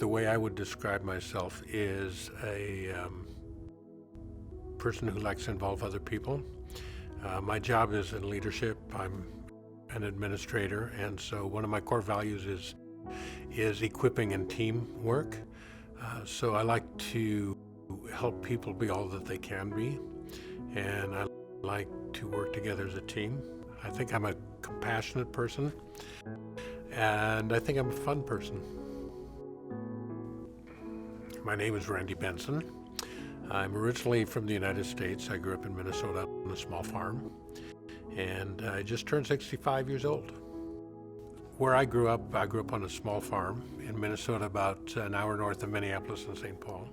the way I would describe myself is a person who likes to involve other people. My job is in leadership. I'm an administrator, and so one of my core values is equipping and teamwork. So I like to help people be all that they can be, and I like to work together as a team. I think I'm a compassionate person, and I think I'm a fun person. My name is Randy Benson. I'm originally from the United States. I grew up in Minnesota on a small farm, and I just turned 65 years old. Where I grew up on a small farm in Minnesota, about an hour north of Minneapolis and St. Paul.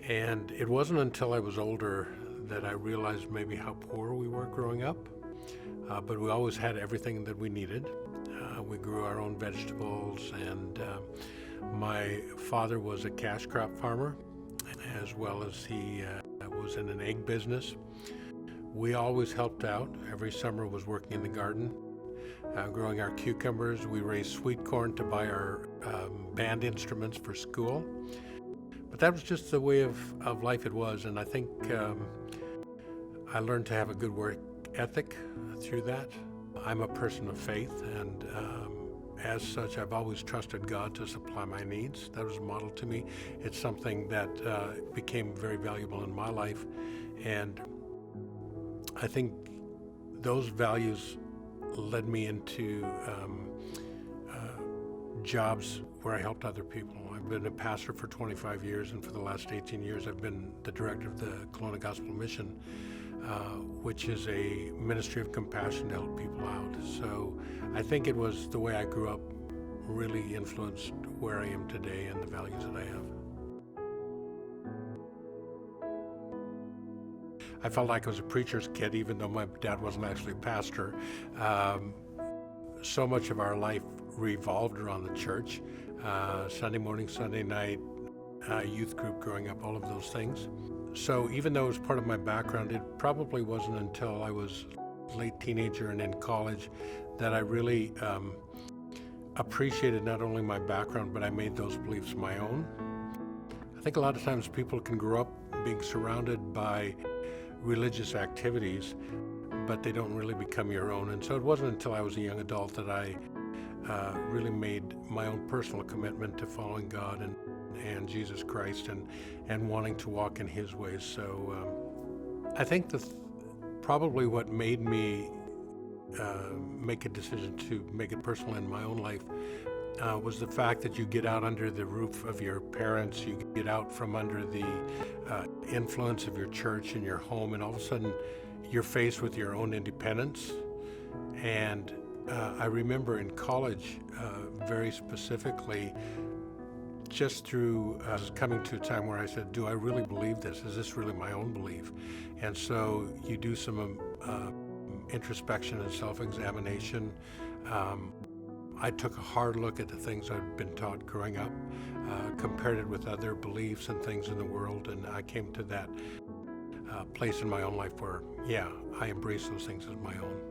And it wasn't until I was older that I realized maybe how poor we were growing up, but we always had everything that we needed. We grew our own vegetables, and my father was a cash crop farmer, as well as he was in an egg business. We always helped out. Every summer was working in the garden, growing our cucumbers. We raised sweet corn to buy our band instruments for school. But that was just the way of life it was, and I think I learned to have a good work ethic through that. I'm a person of faith, and as such, I've always trusted God to supply my needs. That was a model to me. It's something that became very valuable in my life, and I think those values led me into jobs where I helped other people. I've been a pastor for 25 years, and for the last 18 years I've been the director of the Kelowna Gospel Mission, which is a ministry of compassion to help people out. So I think it was the way I grew up really influenced where I am today and the values that I have. I felt like I was a preacher's kid, even though my dad wasn't actually a pastor. So much of our life revolved around the church. Sunday morning, Sunday night, youth group growing up, all of those things. So even though it was part of my background, it probably wasn't until I was late teenager and in college that I really appreciated not only my background, but I made those beliefs my own. I think a lot of times people can grow up being surrounded by religious activities, but they don't really become your own. And so it wasn't until I was a young adult that I really made my own personal commitment to following God and Jesus Christ and wanting to walk in His ways. So I think probably what made me make a decision to make it personal in my own life was the fact that you get out under the roof of your parents, you get out from under the influence of your church and your home, and all of a sudden you're faced with your own independence. And I remember in college, very specifically, just through coming to a time where I said, do I really believe this? Is this really my own belief? And so you do some introspection and self-examination. I took a hard look at the things I'd been taught growing up, compared it with other beliefs and things in the world, and I came to that place in my own life where, yeah, I embrace those things as my own.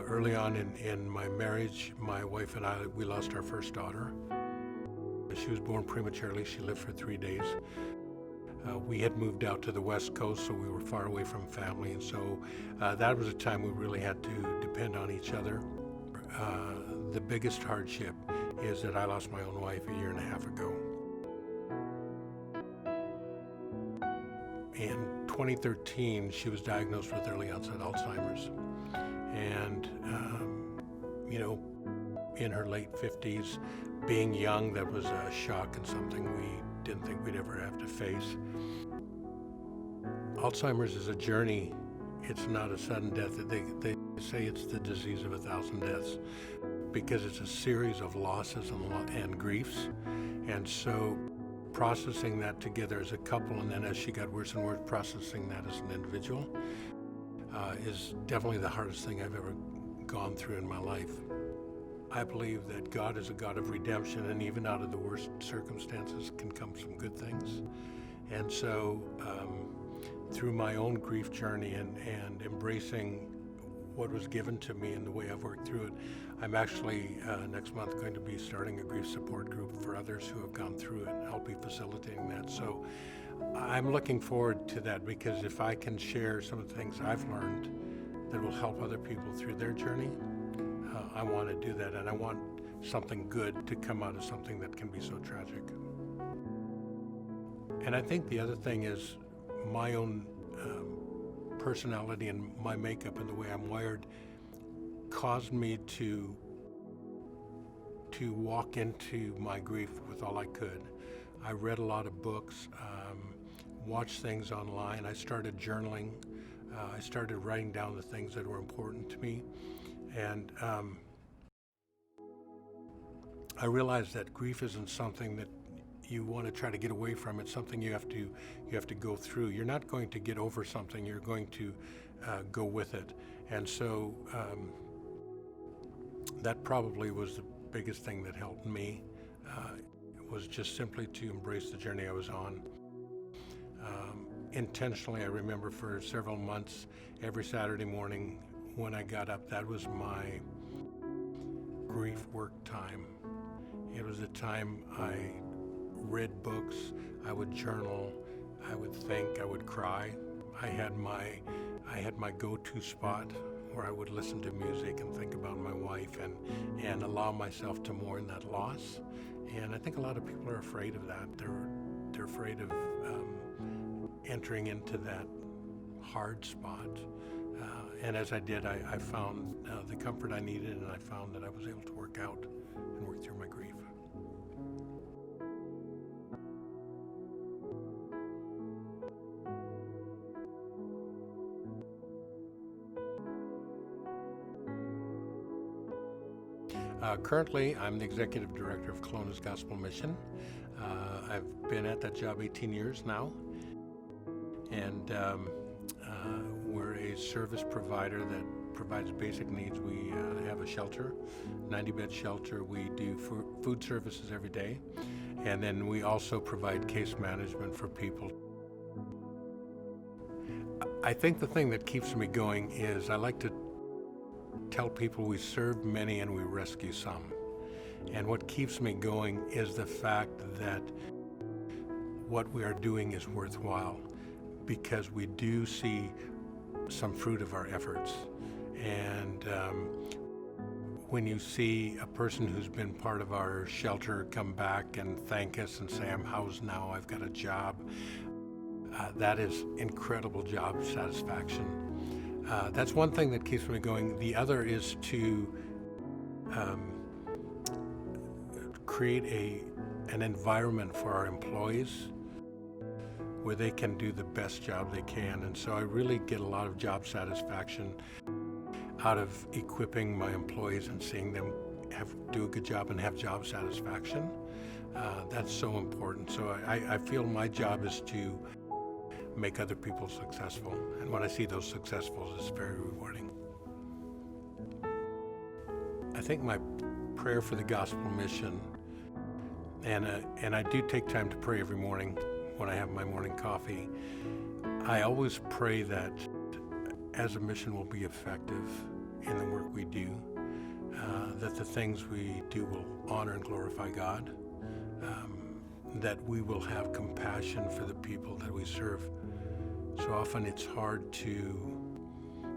Early on in my marriage, my wife and I, we lost our first daughter. She was born prematurely. She lived for 3 days. We had moved out to the West Coast, so we were far away from family, and so that was a time we really had to depend on each other. The biggest hardship is that I lost my own wife a year and a half ago. In 2013, she was diagnosed with early onset Alzheimer's. And, in her late 50s, being young, that was a shock and something we didn't think we'd ever have to face. Alzheimer's is a journey. It's not a sudden death. They say it's the disease of 1,000 deaths because it's a series of losses and griefs. And so processing that together as a couple, and then as she got worse and worse, processing that as an individual, is definitely the hardest thing I've ever gone through in my life. I believe that God is a God of redemption, and even out of the worst circumstances can come some good things. And so through my own grief journey and embracing what was given to me and the way I've worked through it, I'm actually next month going to be starting a grief support group for others who have gone through it. I'll be facilitating that. So I'm looking forward to that, because if I can share some of the things I've learned that will help other people through their journey, I want to do that, and I want something good to come out of something that can be so tragic. And I think the other thing is my own personality and my makeup and the way I'm wired caused me to walk into my grief with all I could. I read a lot of books, watched things online. I started journaling. I started writing down the things that were important to me. And I realized that grief isn't something that you want to try to get away from. It's something you have to go through. You're not going to get over something. You're going to go with it. And so that probably was the biggest thing that helped me. Was just simply to embrace the journey I was on. Intentionally, I remember for several months, every Saturday morning when I got up, that was my grief work time. It was the time I read books, I would journal, I would think, I would cry. I had my go-to spot where I would listen to music and think about my wife and allow myself to mourn that loss. And I think a lot of people are afraid of that. They're afraid of entering into that hard spot. And as I did, I found the comfort I needed, and I found that I was able to work out and work through my grief. Currently, I'm the Executive Director of Kelowna's Gospel Mission. I've been at that job 18 years now, and we're a service provider that provides basic needs. We have a shelter, 90-bed shelter. We do food services every day, and then we also provide case management for people. I think the thing that keeps me going is I like to tell people we serve many and we rescue some. And what keeps me going is the fact that what we are doing is worthwhile, because we do see some fruit of our efforts. And when you see a person who's been part of our shelter come back and thank us and say, I'm housed now, I've got a job, that is incredible job satisfaction. That's one thing that keeps me going. The other is to create an environment for our employees where they can do the best job they can. And so I really get a lot of job satisfaction out of equipping my employees and seeing them do a good job and have job satisfaction. That's so important. So I feel my job is to make other people successful. And when I see those successful, it's very rewarding. I think my prayer for the gospel mission, and I do take time to pray every morning when I have my morning coffee. I always pray that as a mission will be effective in the work we do, that the things we do will honor and glorify God, that we will have compassion for the people that we serve. So often it's hard to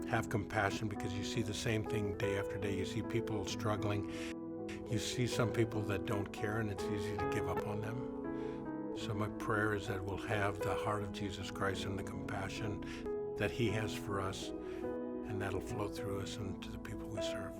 have compassion because you see the same thing day after day. You see people struggling. You see some people that don't care, and it's easy to give up on them. So my prayer is that we'll have the heart of Jesus Christ and the compassion that He has for us, and that'll flow through us and to the people we serve.